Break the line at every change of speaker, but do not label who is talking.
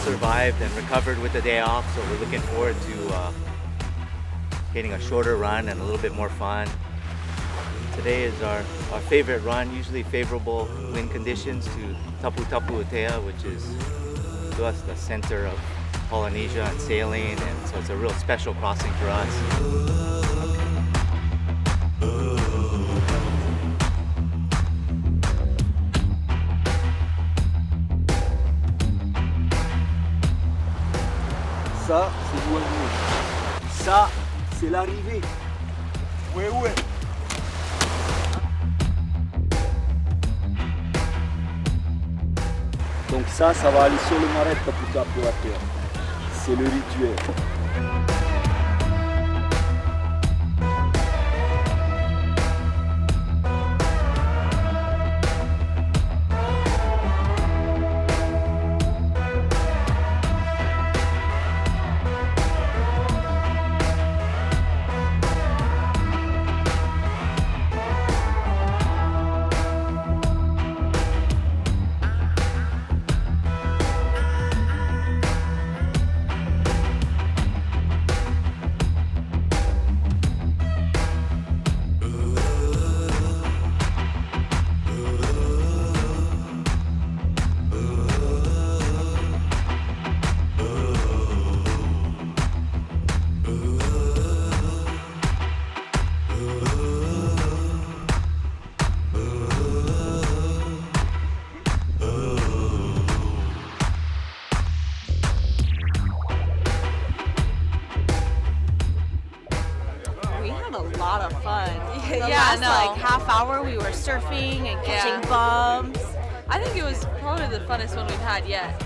survived and recovered with the day off, so we're looking forward to getting a shorter run and a little bit more fun. Today is our favorite run, usually favorable wind conditions to Taputapuatea, which is to us the center of Polynesia and sailing, and so it's a real special crossing for us.
Ça, c'est Huahine. Ça, c'est l'arrivée. Ouais, ouais. Donc ça va aller sur le marais de Taputapuatea. C'est le rituel.
A lot of fun.
The last like half hour we were surfing and catching bumps.
I think it was probably the funnest one we've had yet.